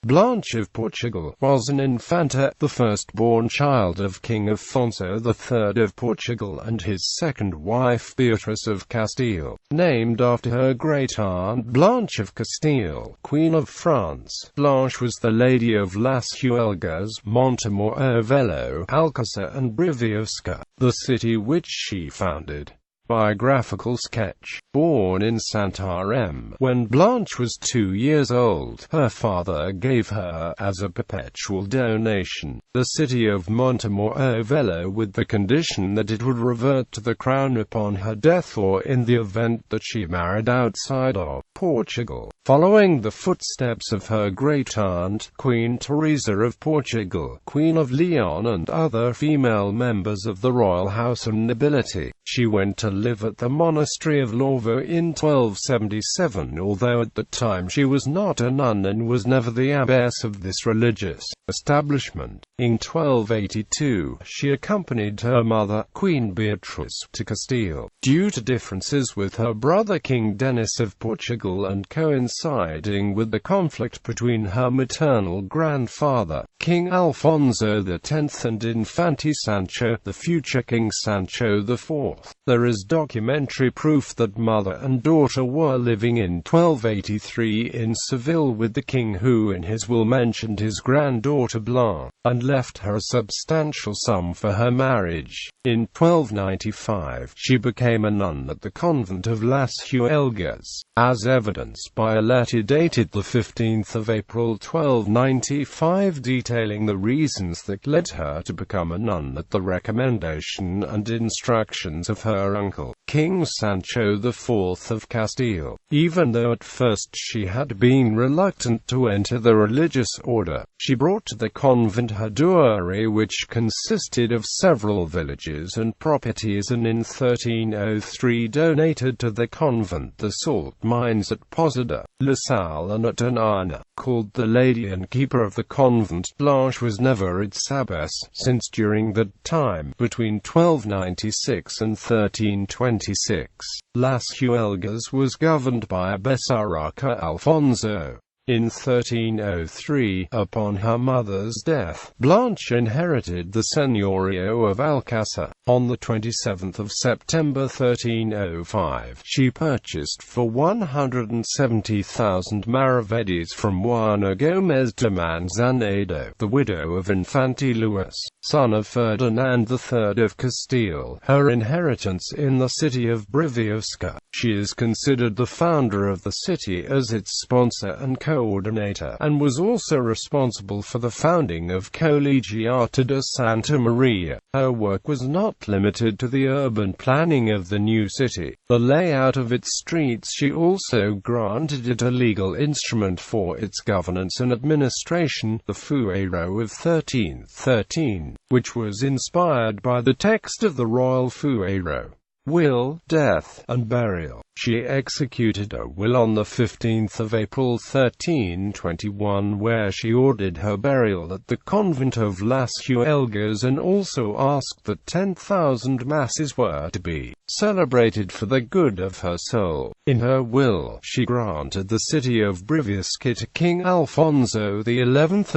Blanche of Portugal was an infanta, the firstborn child of King Afonso III of Portugal and his second wife Beatrice of Castile, named after her great-aunt Blanche of Castile, Queen of France. Blanche was the Lady of Las Huelgas, Montemor-o-Velho, Alcocer and Briviesca, the city which she founded. Biographical sketch. Born in Santarém, when Blanche was 2 years old, her father gave her, as a perpetual donation, the city of Montemor-o-Velho with the condition that it would revert to the crown upon her death or in the event that she married outside of Portugal. Following the footsteps of her great-aunt, Queen Teresa of Portugal, Queen of Leon and other female members of the royal house and nobility, she went to live at the monastery of Lorvo in 1277, although at the time she was not a nun and was never the abbess of this religious establishment. In 1282, she accompanied her mother, Queen Beatrice, to Castile. Due to differences with her brother King Denis of Portugal and coinciding with the conflict between her maternal grandfather, King Alfonso X and Infante Sancho, the future King Sancho IV, there is documentary proof that mother and daughter were living in 1283 in Seville with the king, who in his will mentioned his granddaughter Blanche, and left her a substantial sum for her marriage. In 1295, she became a nun at the convent of Las Huelgas, as evidenced by a letter dated 15 April 1295 detailing the reasons that led her to become a nun at the recommendation and instructions of her uncle, King Sancho IV of Castile. Even though at first she had been reluctant to enter the religious order, she brought to the convent her dowry, which consisted of several villages and properties, and in 1303 donated to the convent the salt mines at Posada, La Salle and at Anana. Called the lady and keeper of the convent, Blanche was never its abbess, since during that time, between 1296 and 1326, Las Huelgas was governed by Abbessaraca Alfonso. In 1303, upon her mother's death, Blanche inherited the seigneurio of Alcocer. On the 27th of September 1305, she purchased for 170,000 maravedis from Juana Gómez de Manzanedo, the widow of Infante Luis, son of Ferdinand III of Castile, her inheritance in the city of Briviesca. She is considered the founder of the city as its sponsor and coordinator, and was also responsible for the founding of Colegiata de Santa Maria. Her work was not limited to the urban planning of the new city, the layout of its streets. She also granted it a legal instrument for its governance and administration, the Fuero of 1313, which was inspired by the text of the royal Fuero. Will, death, and burial. She executed a will on the 15th of April 1321 where she ordered her burial at the convent of Las Huelgas and also asked that 10,000 masses were to be celebrated for the good of her soul. In her will, she granted the city of Briviesca to King Alfonso XI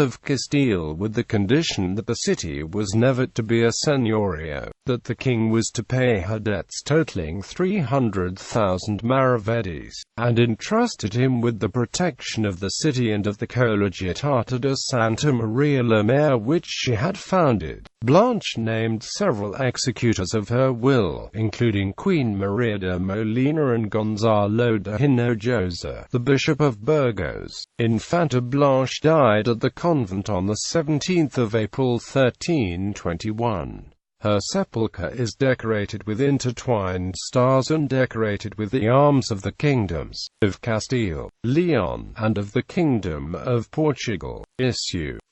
of Castile with the condition that the city was never to be a seigneurio, that the king was to pay her debts totaling 300,000 maravedis, and entrusted him with the protection of the city and of the Colegiata de Santa Maria la Mayor which she had founded. Blanche named several executors of her will, including Queen Maria de Molina and Gonzalo de Hinojosa, the Bishop of Burgos. Infanta Blanche died at the convent on the 17th of April 1321. Her sepulchre is decorated with intertwined stars and decorated with the arms of the kingdoms of Castile, Leon, and of the Kingdom of Portugal.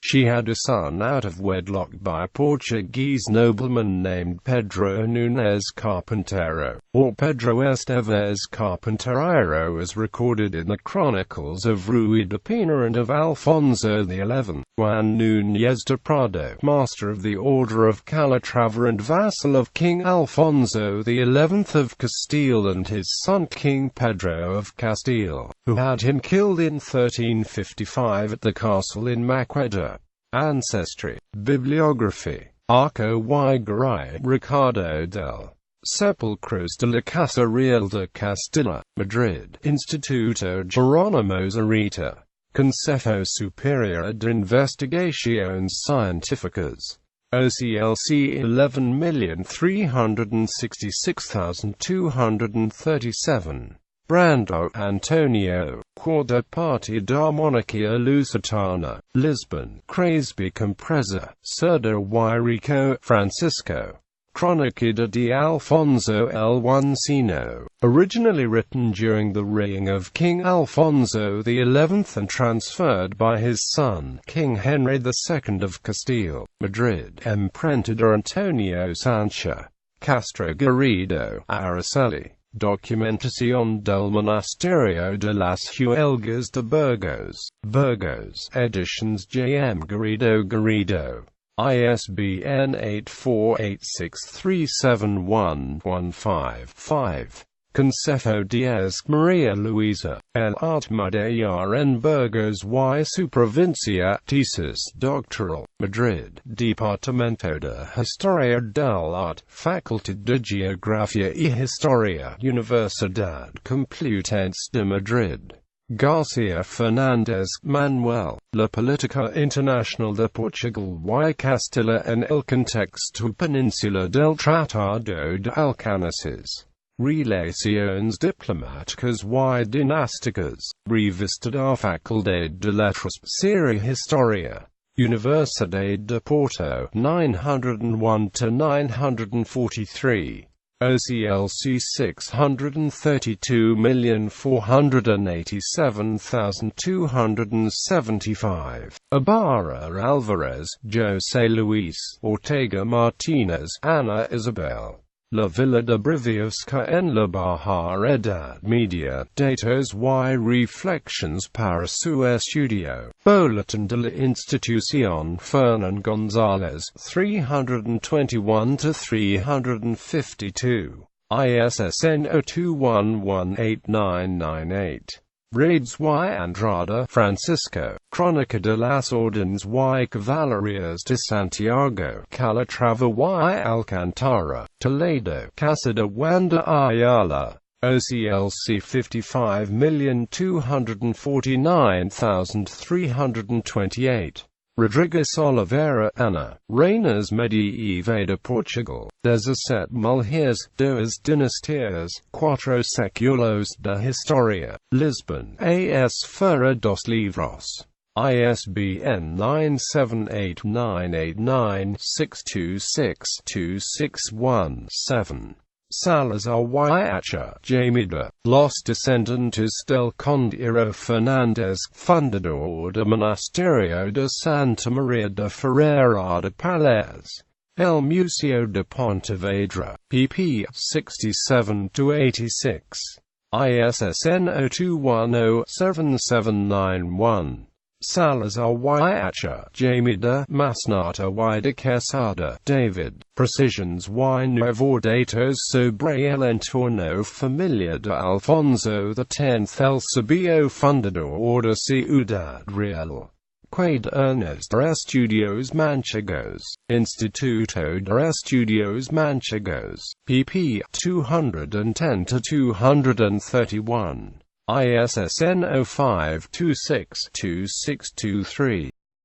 She had a son out of wedlock by a Portuguese nobleman named Pedro Nunes Carpinteiro, or Pedro Esteves Carpinteiro, as recorded in the chronicles of Ruy de Pina and of Alfonso XI. Juan Núñez de Prado, master of the Order of Calatrava brother and vassal of King Alfonso XI of Castile and his son King Pedro of Castile, who had him killed in 1355 at the castle in Maqueda. Ancestry. Bibliography. Arco y Garay, Ricardo del Sepulcros de la Casa Real de Castilla, Madrid, Instituto Jerónimo Zurita. Consejo Superior de Investigaciones Científicas. OCLC 11,366,237. Brando, Antonio, Quarta Parte da Monarquia Lusitana, Lisbon, Crasby Compresa, Cerdo y Rico, Francisco. Crónica de Alfonso el Uncino, originally written during the reign of King Alfonso XI and transferred by his son, King Henry II of Castile, Madrid. Imprenta de Antonio Sancha, Castro Garrido, Araceli. Documentación del Monasterio de las Huelgas de Burgos, Burgos, Editions J.M. Garrido. ISBN 8486371155. Consejo Díaz María Luisa, El Almadear en Burgos y su provincia, Thesis Doctoral, Madrid, Departamento de Historia del Arte, Facultad de Geografía y Historia, Universidad Complutense de Madrid. García Fernández, Manuel, La Política Internacional de Portugal y Castilla en el contexto peninsular del Tratado de Alcañices. Relaciones diplomáticas y dinásticas. Revista da Facultad de Letras. Serie Historia. Universidad de Porto, 901–943. OCLC 632,487,275. Ibarra Alvarez, José Luis, Ortega Martínez, Ana Isabel. La Villa de Briviesca en la Baja Edad Media, Datos y Reflexiones para su estudio. Boletín de la Institución Fernán González, 321–352. ISSN 02118998. Reyes y Andrada, Francisco. Crónica de las Órdenes y Caballerías de Santiago, Calatrava y Alcantara, Toledo, Casa de Wanda Ayala. OCLC 55,249,328. Rodrigues Oliveira, Ana. Reinas Medievais de Portugal. 17 Mulheres, Duas Dinastias, Quatro Séculos de Historia. Lisbon, A.S. Ferreira dos Livros. ISBN 9789896262617. Salazar y Acha, Jamida. Los Descendientes del Condero Fernández, fundador de Monasterio de Santa María de Ferreira de Pallés. El Museo de Pontevedra, pp. 67–86. ISSN 02107791. Salazar y Acha, Jamida, Masnata y de Quesada, David. Precisions y nuevos datos sobre el entorno familiar de Alfonso X el Sabio fundador de Ciudad Real. Cuadernos de Estudios Manchegos. Instituto de Estudios Manchegos, pp. 210–231. ISSN 05262623.